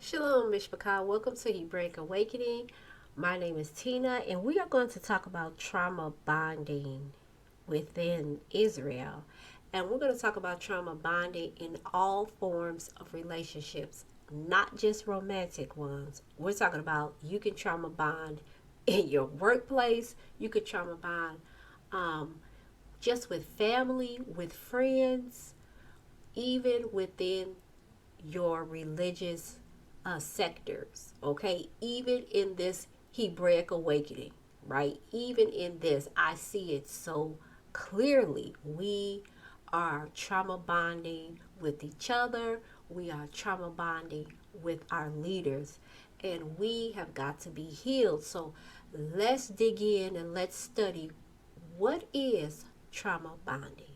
Shalom, Mishpachah. Welcome to Hebraic Awakening. My name is Tina, and we are going to talk about trauma bonding within Israel. And we're going to talk about trauma bonding in all forms of relationships, not just romantic ones. We're talking about you can trauma bond in your workplace, you could trauma bond just with family, with friends, even within your religious sectors, okay? Even in this Hebraic awakening, right? Even in this, I see it so clearly. We are trauma bonding with each other, we are trauma bonding with our leaders, and we have got to be healed. So let's dig in and let's study what is trauma bonding.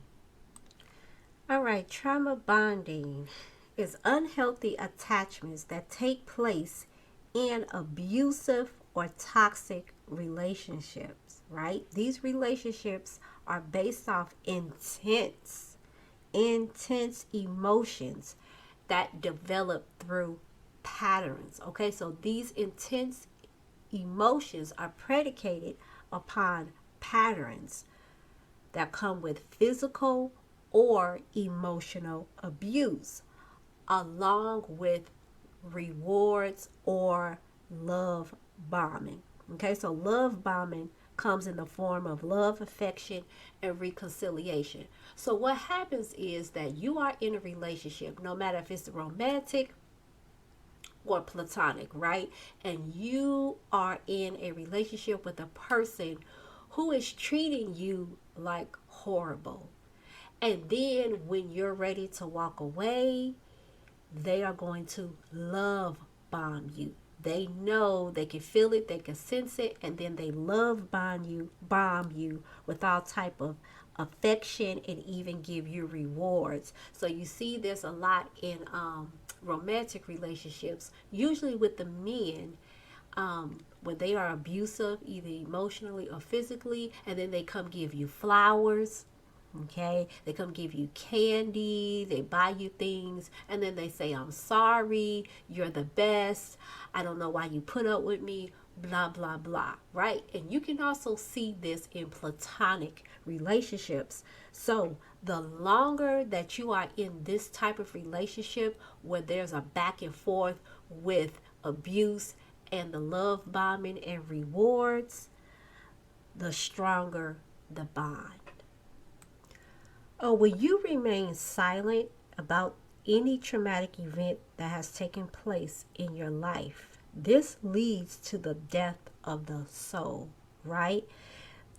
All right, trauma bonding is unhealthy attachments that take place in abusive or toxic relationships, right? These relationships are based off intense emotions that develop through patterns, okay? So these intense emotions are predicated upon patterns that come with physical or emotional abuse, along with rewards or love bombing. Okay, so love bombing comes in the form of love, affection, and reconciliation. So, what happens is that you are in a relationship, no matter if it's romantic or platonic, right? And you are in a relationship with a person who is treating you like horrible. And then when you're ready to walk away, they are going to love bomb you. They know, they can feel it, they can sense it, and then they bomb you with all type of affection and even give you rewards. So you see this a lot in romantic relationships, usually with the men, when they are abusive, either emotionally or physically, and then they come give you flowers. Okay, they come give you candy, they buy you things, and then they say, I'm sorry, you're the best, I don't know why you put up with me, blah, blah, blah, right? And you can also see this in platonic relationships. So, the longer that you are in this type of relationship where there's a back and forth with abuse and the love bombing and rewards, the stronger the bond. Oh, will you remain silent about any traumatic event that has taken place in your life? This leads to the death of the soul, right?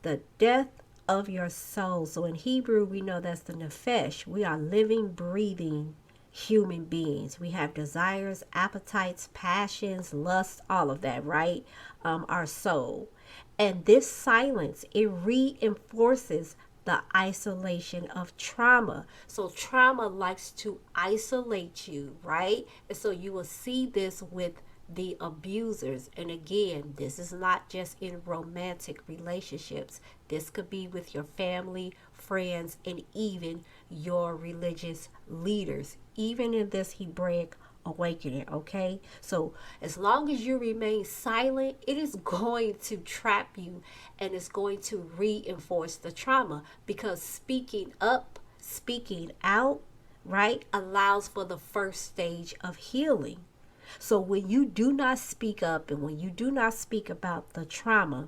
The death of your soul. So in Hebrew, we know that's the nefesh. We are living, breathing human beings. We have desires, appetites, passions, lusts, all of that, right? Our soul. And this silence, it reinforces the isolation of trauma. So trauma likes to isolate you, right? And so you will see this with the abusers. And again, this is not just in romantic relationships. This could be with your family, friends, and even your religious leaders, even in this Hebraic awakening, okay? So as long as you remain silent, it is going to trap you and it's going to reinforce the trauma, because speaking up, speaking out, right, allows for the first stage of healing. So when you do not speak up and when you do not speak about the trauma,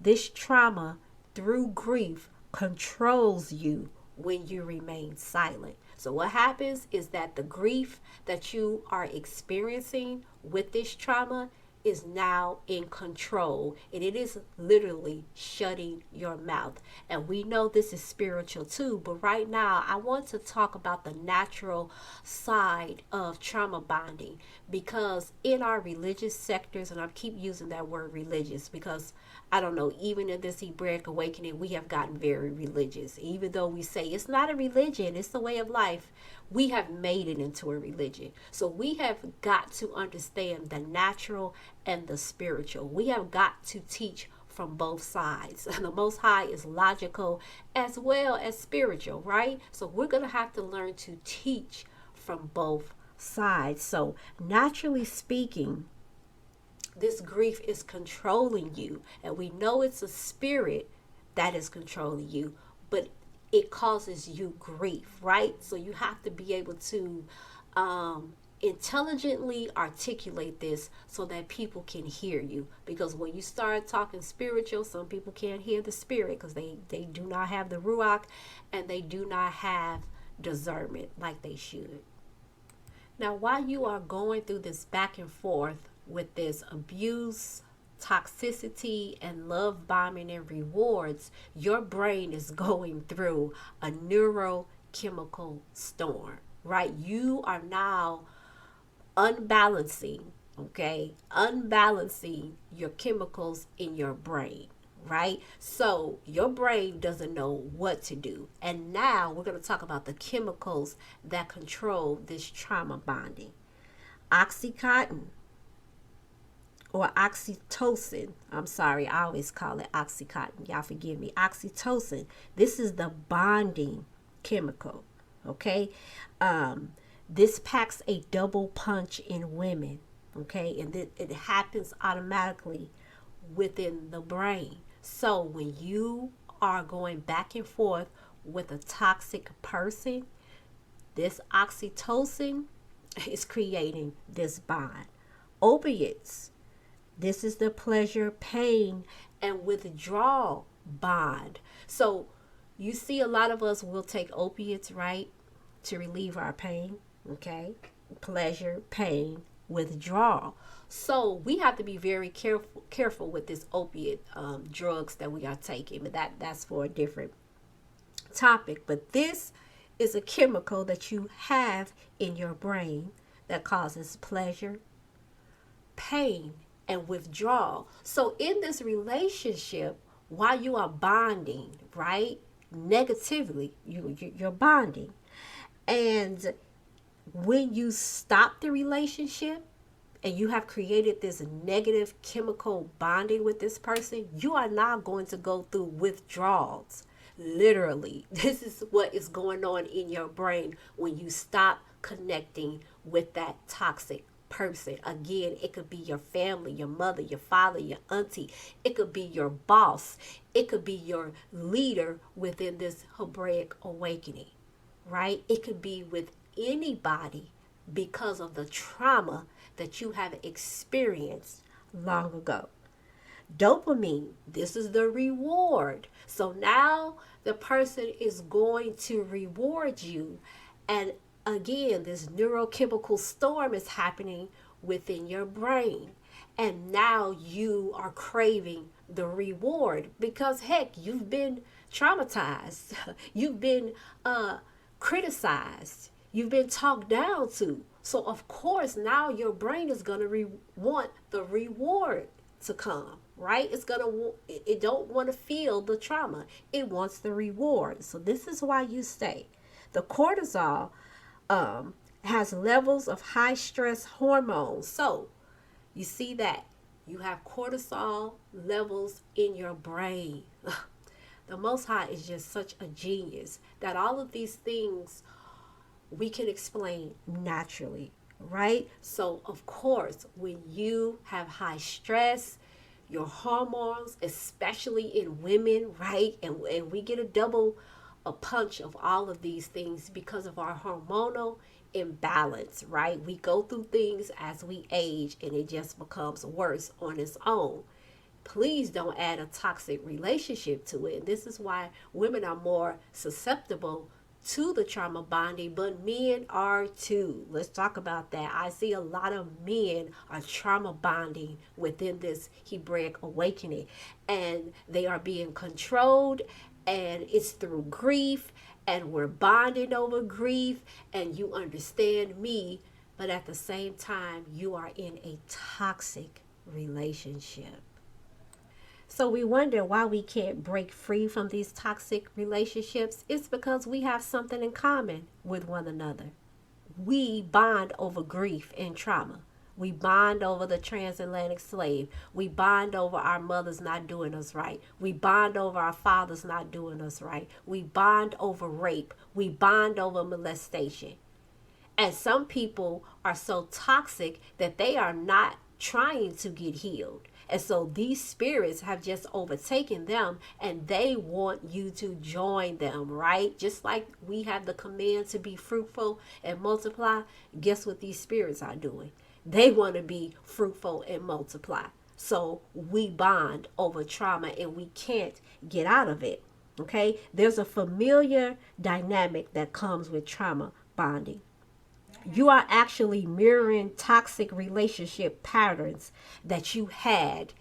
this trauma through grief controls you when you remain silent. So what happens is that the grief that you are experiencing with this trauma is now in control, and it is literally shutting your mouth. And we know this is spiritual too, but right now I want to talk about the natural side of trauma bonding, because in our religious sectors, and I keep using that word religious because I don't know, even in this Hebraic awakening, we have gotten very religious. Even though we say it's not a religion, it's a way of life, we have made it into a religion. So we have got to understand the natural and the spiritual. We have got to teach from both sides. And the Most High is logical as well as spiritual, right? So we're going to have to learn to teach from both side. So, naturally speaking, this grief is controlling you. And we know it's a spirit that is controlling you, but it causes you grief, right? So you have to be able to intelligently articulate this so that people can hear you. Because when you start talking spiritual, some people can't hear the spirit because they do not have the ruach, and they do not have discernment like they should. Now, while you are going through this back and forth with this abuse, toxicity, and love bombing and rewards, your brain is going through a neurochemical storm, right? You are now unbalancing, okay? Unbalancing your chemicals in your brain, right? So your brain doesn't know what to do. And now we're going to talk about the chemicals that control this trauma bonding. Oxycontin, or oxytocin. I'm sorry, I always call it oxycontin. Y'all forgive me. Oxytocin. This is the bonding chemical. Okay. This packs a double punch in women. Okay. And it happens automatically within the brain. So when you are going back and forth with a toxic person, this oxytocin is creating this bond. Opiates. This is the pleasure, pain, and withdrawal bond. So you see, a lot of us will take opiates, right, to relieve our pain. Okay, pleasure, pain, withdrawal. So we have to be very careful with this opiate drugs that we are taking. But that's for a different topic. But this is a chemical that you have in your brain that causes pleasure, pain, and withdrawal. So in this relationship, while you are bonding, right, negatively, you're bonding. And when you stop the relationship and you have created this negative chemical bonding with this person, you are now going to go through withdrawals. Literally, this is what is going on in your brain when you stop connecting with that toxic person. Again, it could be your family, your mother, your father, your auntie. It could be your boss. It could be your leader within this Hebraic awakening, right? It could be with anybody because of the trauma that you have experienced long ago. Dopamine, this is the reward. So now the person is going to reward you. And again, this neurochemical storm is happening within your brain. And now you are craving the reward because, heck, you've been traumatized. You've been criticized. You've been talked down to. So, of course, now your brain is going to want the reward to come, right? It don't want to feel the trauma. It wants the reward. So this is why you say the cortisol has levels of high stress hormones. So you see that you have cortisol levels in your brain. The Most High is just such a genius that all of these things we can explain naturally, right? So, of course, when you have high stress, your hormones, especially in women, right? And we get a punch of all of these things because of our hormonal imbalance, right? We go through things as we age and it just becomes worse on its own. Please don't add a toxic relationship to it. This is why women are more susceptible to the trauma bonding, but men are too. Let's talk about that. I see a lot of men are trauma bonding within this Hebraic awakening, and they are being controlled, and it's through grief, and we're bonding over grief, and you understand me, but at the same time, you are in a toxic relationship. So we wonder why we can't break free from these toxic relationships. It's because we have something in common with one another. We bond over grief and trauma. We bond over the transatlantic slave. We bond over our mothers not doing us right. We bond over our fathers not doing us right. We bond over rape. We bond over molestation. And some people are so toxic that they are not trying to get healed. And so these spirits have just overtaken them and they want you to join them, right? Just like we have the command to be fruitful and multiply, guess what these spirits are doing? They want to be fruitful and multiply. So we bond over trauma and we can't get out of it. Okay? There's a familiar dynamic that comes with trauma bonding. You are actually mirroring toxic relationship patterns that you had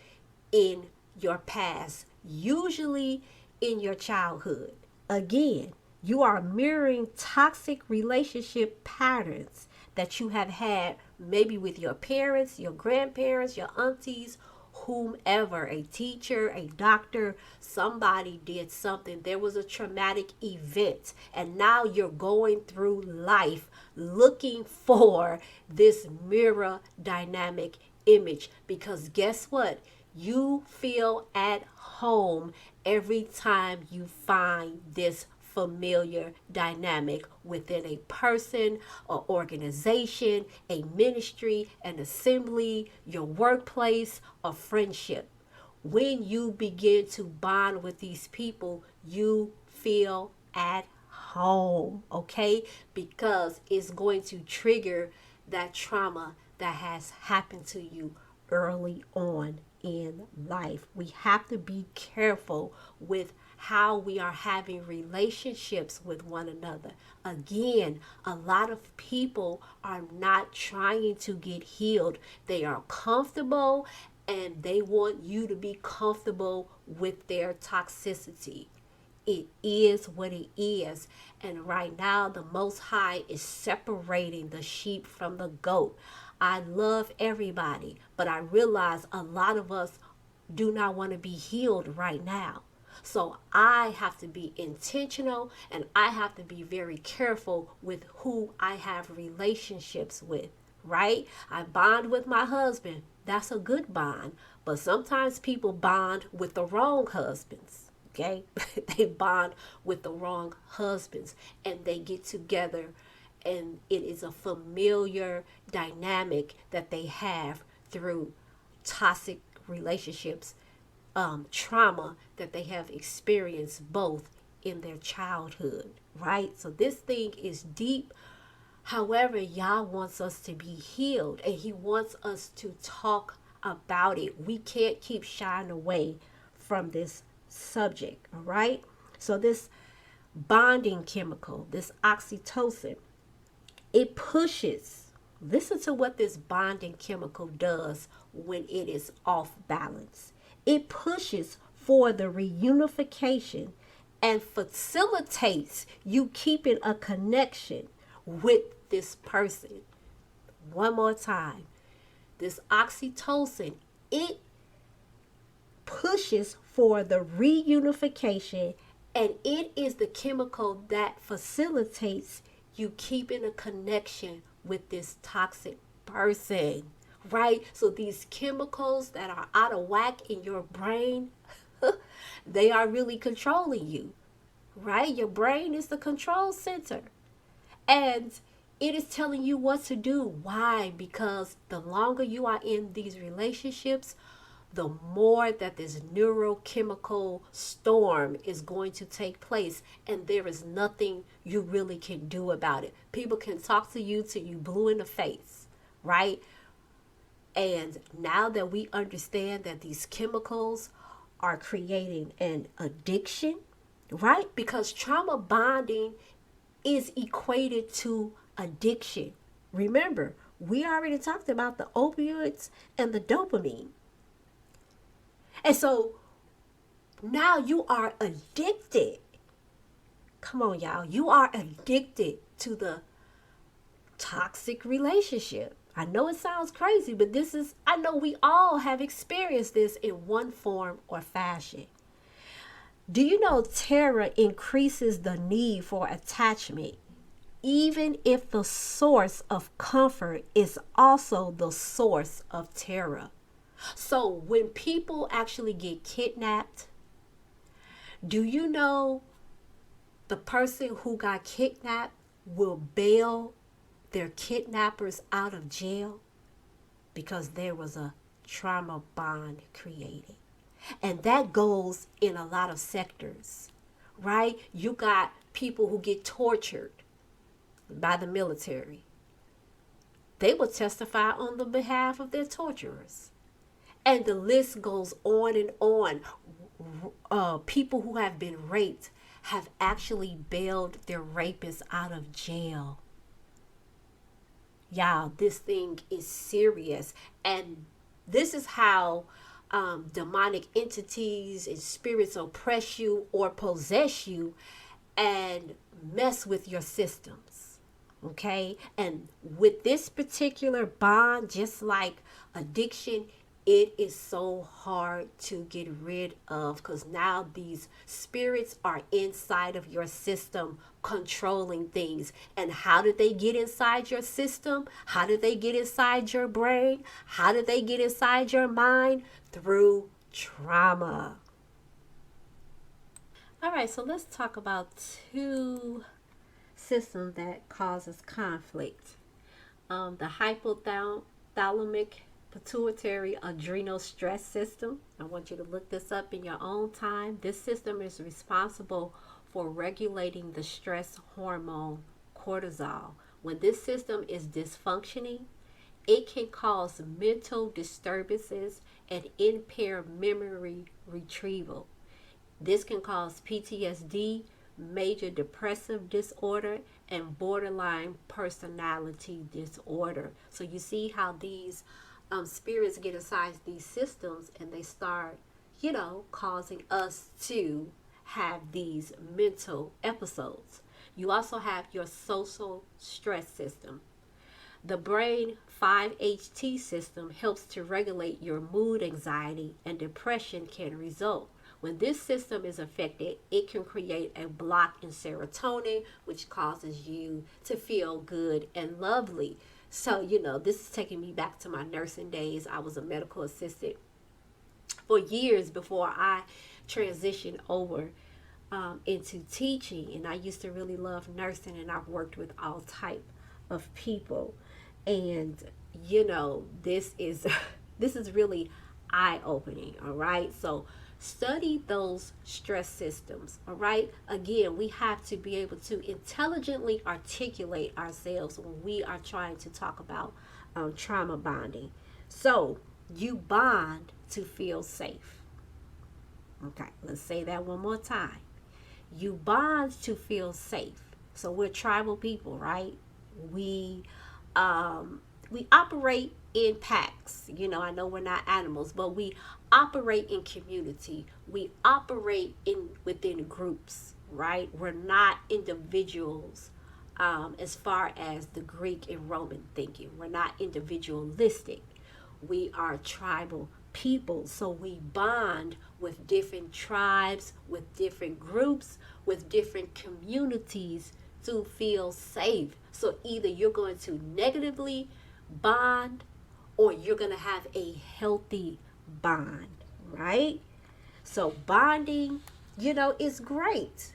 in your past, usually in your childhood. Again, you are mirroring toxic relationship patterns that you have had maybe with your parents, your grandparents, your aunties, whomever, a teacher, a doctor, somebody did something. There was a traumatic event, and now you're going through life looking for this mirror dynamic image because guess what? You feel at home every time you find this familiar dynamic within a person, or organization, a ministry, an assembly, your workplace, or friendship. When you begin to bond with these people, you feel at home, okay? Because it's going to trigger that trauma that has happened to you early on in life. We have to be careful with how we are having relationships with one another. Again, a lot of people are not trying to get healed. They are comfortable and they want you to be comfortable with their toxicity. It is what it is. And right now, the Most High is separating the sheep from the goat. I love everybody, but I realize a lot of us do not want to be healed right now. So I have to be intentional and I have to be very careful with who I have relationships with, right? I bond with my husband. That's a good bond. But sometimes people bond with the wrong husbands. Okay? They bond with the wrong husbands and they get together and it is a familiar dynamic that they have through toxic relationships, trauma that they have experienced both in their childhood, right? So this thing is deep. However, Yah wants us to be healed and He wants us to talk about it. We can't keep shying away from this subject, all right? So this bonding chemical, this oxytocin, it pushes. Listen to what this bonding chemical does when it is off balance. It pushes for the reunification and facilitates you keeping a connection with this person. One more time. This oxytocin, it pushes for the reunification and it is the chemical that facilitates you keeping a connection with this toxic person, right? So these chemicals that are out of whack in your brain, they are really controlling you, right? Your brain is the control center. And it is telling you what to do. Why? Because the longer you are in these relationships, the more that this neurochemical storm is going to take place, and there is nothing you really can do about it. People can talk to you till you blue in the face, right? And now that we understand that these chemicals are creating an addiction, right? Because trauma bonding is equated to addiction. Remember, we already talked about the opioids and the dopamine. And so now you are addicted. Come on, y'all. You are addicted to the toxic relationship. I know it sounds crazy, but I know we all have experienced this in one form or fashion. Do you know terror increases the need for attachment, even if the source of comfort is also the source of terror? So when people actually get kidnapped, do you know the person who got kidnapped will bail their kidnappers out of jail because there was a trauma bond created. And that goes in a lot of sectors, right? You got people who get tortured by the military. They will testify on the behalf of their torturers. And the list goes on and on. People who have been raped have actually bailed their rapists out of jail. Y'all, this thing is serious. And this is how demonic entities and spirits oppress you or possess you and mess with your systems. Okay? And with this particular bond, just like addiction, it is so hard to get rid of because now these spirits are inside of your system controlling things. And how did they get inside your system? How did they get inside your brain? How did they get inside your mind? Through trauma. All right, so let's talk about two systems that causes conflict. The hypothalamic pituitary adrenal stress system. I want you to look this up in your own time. This system is responsible for regulating the stress hormone cortisol. When this system is dysfunctioning, it can cause mental disturbances and impair memory retrieval. This can cause PTSD, major depressive disorder, and borderline personality disorder. So you see how these spirits get inside these systems and they start, causing us to have these mental episodes. You also have your social stress system. The brain 5-HT system helps to regulate your mood. Anxiety and depression can result. When this system is affected, it can create a block in serotonin, which causes you to feel good and lovely. So, this is taking me back to my nursing days. I was a medical assistant for years before I transitioned over into teaching. And I used to really love nursing, and I've worked with all type of people. And, this is this is really eye-opening, all right? So study those stress systems, all right? Again, we have to be able to intelligently articulate ourselves when we are trying to talk about trauma bonding. So you bond to feel safe. Okay, let's say that one more time. You bond to feel safe. So we're tribal people, right? We operate in packs. I know we're not animals, but we operate in community. We operate within groups, right? We're not individuals as far as the Greek and Roman thinking. We're not individualistic. We are tribal people. So we bond with different tribes, with different groups, with different communities to feel safe. So either you're going to negatively bond or you're going to have a healthy bond, right? So bonding, is great.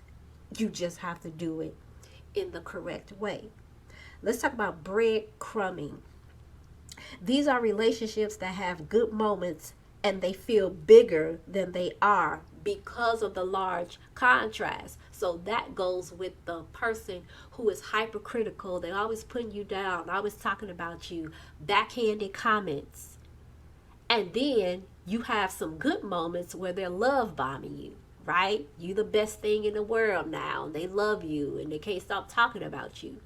You just have to do it in the correct way. Let's talk about breadcrumbing. These are relationships that have good moments and they feel bigger than they are because of the large contrast. So that goes with the person who is hypercritical. They're always putting you down, always talking about you, backhanded comments. And then you have some good moments where they're love bombing you, right? You the best thing in the world now. And they love you and they can't stop talking about you.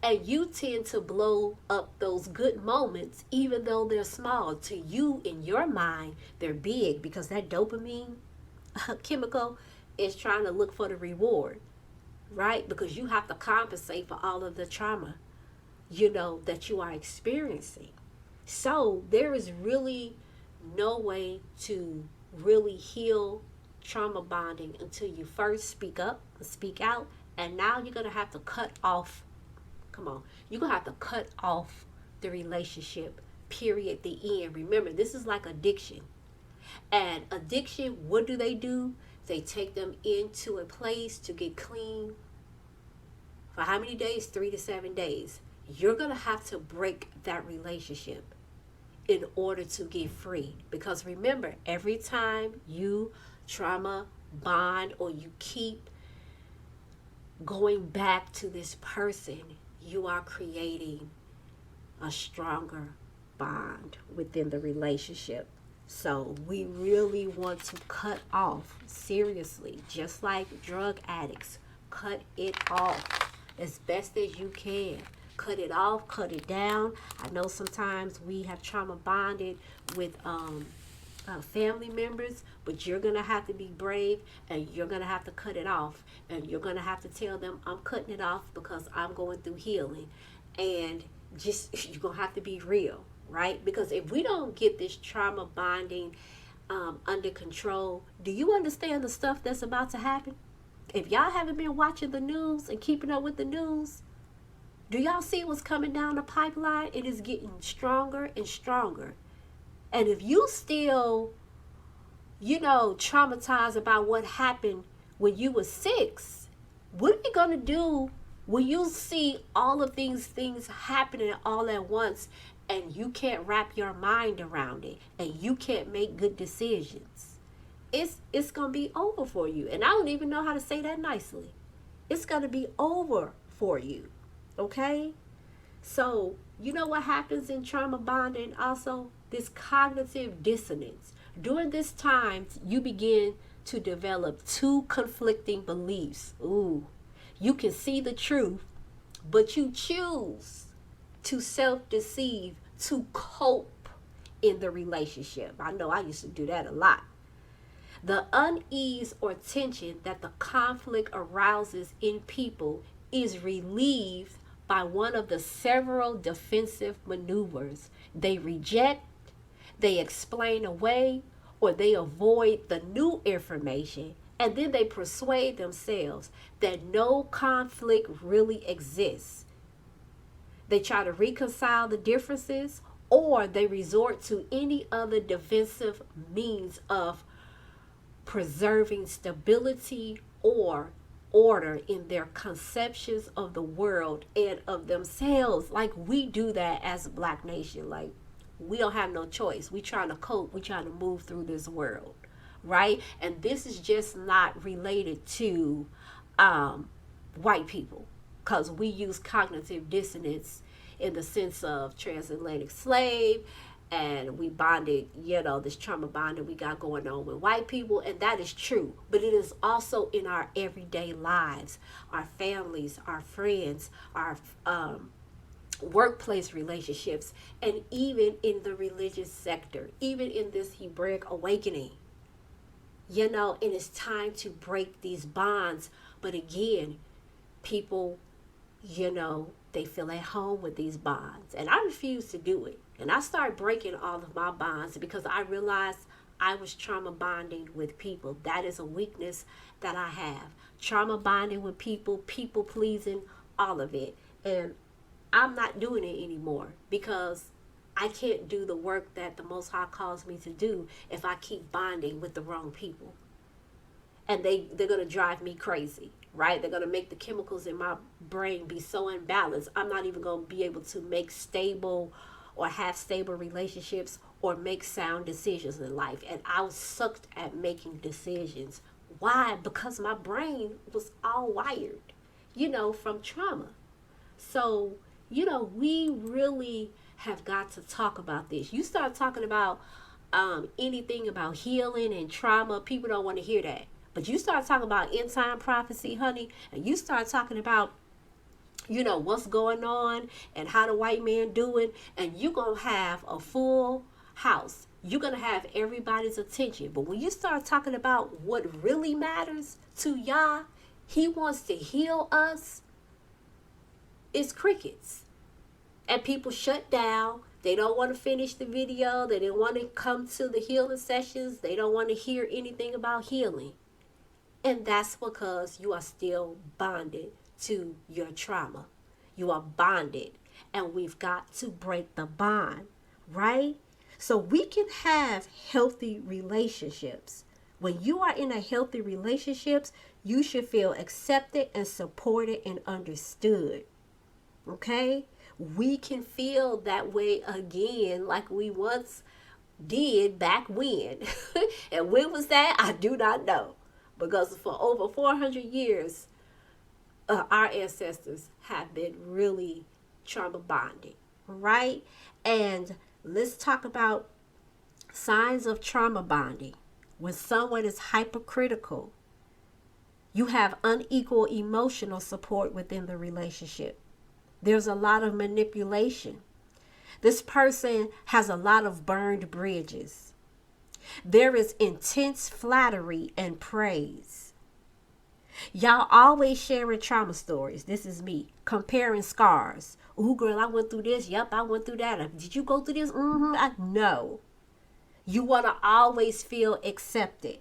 And you tend to blow up those good moments, even though they're small. To you, in your mind, they're big because that dopamine chemical is trying to look for the reward, right? Because you have to compensate for all of the trauma, that you are experiencing. So there is really no way to really heal trauma bonding until you first speak up, speak out, and now you're going to have to cut off. You're going to have to cut off the relationship, period, the end. Remember, this is like addiction. And addiction, what do? They take them into a place to get clean. For how many days? 3 to 7 days. you're going to have to break that relationship in order to get free. Because remember, every time you trauma bond or you keep going back to this person, you are creating a stronger bond within the relationship. So we really want to cut off, seriously, just like drug addicts, cut it off as best as you can. Cut it off, cut it down. I know sometimes we have trauma bonded with family members, but you're going to have to be brave and you're going to have to cut it off. And you're going to have to tell them, I'm cutting it off because I'm going through healing. And just, you're going to have to be real, right? Because if we don't get this trauma bonding under control, do you understand the stuff that's about to happen? If y'all haven't been watching the news and keeping up with the news, do y'all see what's coming down the pipeline? It is getting stronger and stronger. And if you still, traumatized about what happened when you were 6, what are you going to do when you see all of these things happening all at once and you can't wrap your mind around it and you can't make good decisions? It's going to be over for you. And I don't even know how to say that nicely. It's going to be over for you. Okay? So, you know what happens in trauma bonding also? This cognitive dissonance. During this time, you begin to develop 2 conflicting beliefs. Ooh. You can see the truth, but you choose to self-deceive to cope in the relationship. I know I used to do that a lot. The unease or tension that the conflict arouses in people is relieved by one of the several defensive maneuvers. They reject, they explain away, or they avoid the new information, and then they persuade themselves that no conflict really exists. They try to reconcile the differences, or they resort to any other defensive means of preserving stability or order in their conceptions of the world and of themselves. Like we do that as a Black nation. Like we don't have no choice. We trying to cope. We trying to move through this world, right? And this is just not related to white people, because we use cognitive dissonance in the sense of transatlantic slave, and we bonded, this trauma bonding we got going on with white people, and that is true. But it is also in our everyday lives, our families, our friends, our workplace relationships, and even in the religious sector, even in this Hebraic awakening. And it's time to break these bonds. But again, people, they feel at home with these bonds. And I refuse to do it. And I started breaking all of my bonds because I realized I was trauma bonding with people. That is a weakness that I have. Trauma bonding with people, people pleasing, all of it. And I'm not doing it anymore because I can't do the work that the Most High calls me to do if I keep bonding with the wrong people. And they're going to drive me crazy, right? They're going to make the chemicals in my brain be so imbalanced. I'm not even going to be able to make stable or have stable relationships or make sound decisions in life. And I was sucked at making decisions. Why? Because my brain was all wired, from trauma. So, we really have got to talk about this. You start talking about anything about healing and trauma, people don't want to hear that. But you start talking about end time prophecy, honey, and you start talking about what's going on and how the white man doing, and you're going to have a full house. You're going to have everybody's attention. But when you start talking about what really matters to Yah, he wants to heal us, it's crickets. And people shut down. They don't want to finish the video. They didn't want to come to the healing sessions. They don't want to hear anything about healing. And that's because you are still bonded to your trauma. You are bonded, and we've got to break the bond, right? So we can have healthy relationships. When you are in a healthy relationships, you should feel accepted and supported and understood. Okay? we can feel that way again like we once did back when. And when was that? I do not know. Because for over 400 years, our ancestors have been really trauma bonded, right? And let's talk about signs of trauma bonding. When someone is hypercritical, you have unequal emotional support within the relationship. There's a lot of manipulation. This person has a lot of burned bridges. There is intense flattery and praise. Y'all always sharing trauma stories. This is me. Comparing scars. Ooh, girl, I went through this. Yep, I went through that. Did you go through this? No. You want to always feel accepted.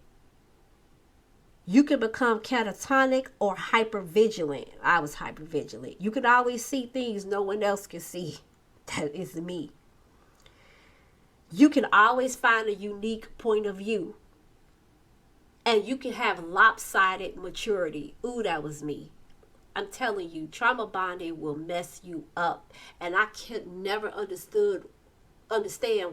You can become catatonic or hypervigilant. I was hypervigilant. You can always see things no one else can see. That is me. You can always find a unique point of view. And you can have lopsided maturity. Ooh, that was me. I'm telling you, trauma bonding will mess you up. And I could never understand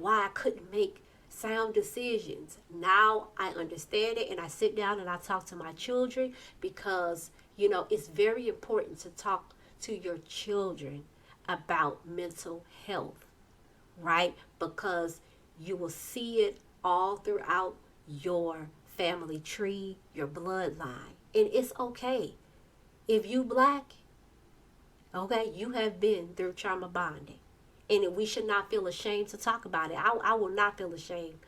why I couldn't make sound decisions. Now I understand it, and I sit down and I talk to my children because, it's very important to talk to your children about mental health, right? Because you will see it all throughout your family tree, your bloodline. And it's okay. If you Black, okay, you have been through trauma bonding. And we should not feel ashamed to talk about it. I will not feel ashamed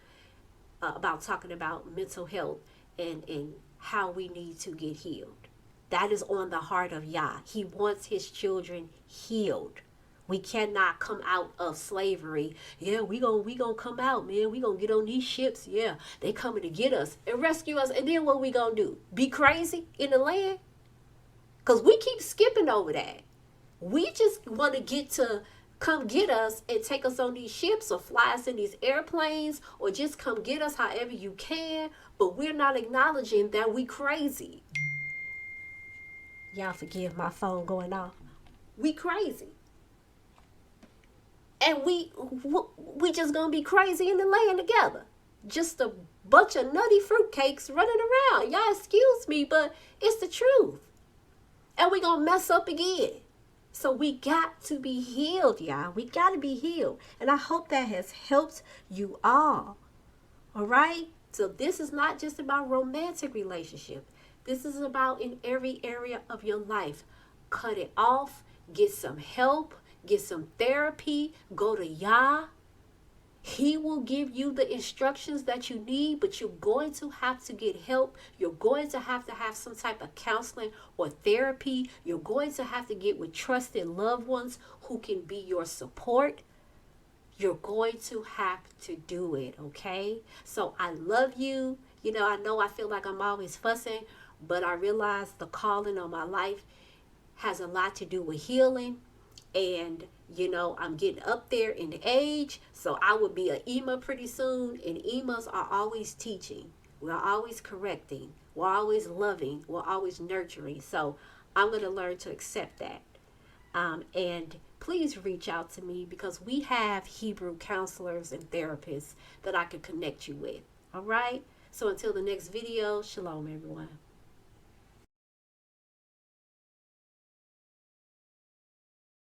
about talking about mental health and how we need to get healed. That is on the heart of Yah. He wants his children healed. We cannot come out of slavery. Yeah, we gonna come out, man. We gonna get on these ships. Yeah, they coming to get us and rescue us. And then what we gonna do? Be crazy in the land? Because we keep skipping over that. We just want to get to come get us and take us on these ships or fly us in these airplanes or just come get us however you can. But we're not acknowledging that we crazy. Y'all forgive my phone going off. We crazy. And we just gonna be crazy in the land together. Just a bunch of nutty fruitcakes running around. Y'all excuse me, but it's the truth. And we gonna mess up again. So we got to be healed, y'all. We got to be healed. And I hope that has helped you all. All right? So this is not just about romantic relationships. This is about in every area of your life. Cut it off. Get some help. Get some therapy. Go to Yah. He will give you the instructions that you need, but you're going to have to get help. You're going to have some type of counseling or therapy. You're going to have to get with trusted loved ones who can be your support. You're going to have to do it, okay? So I love you. I know I feel like I'm always fussing, but I realize the calling on my life has a lot to do with healing. And, I'm getting up there in the age, so I will be an Ema pretty soon. And Emas are always teaching. We're always correcting. We're always loving. We're always nurturing. So I'm going to learn to accept that. And please reach out to me because we have Hebrew counselors and therapists that I can connect you with. All right? So until the next video, shalom, everyone.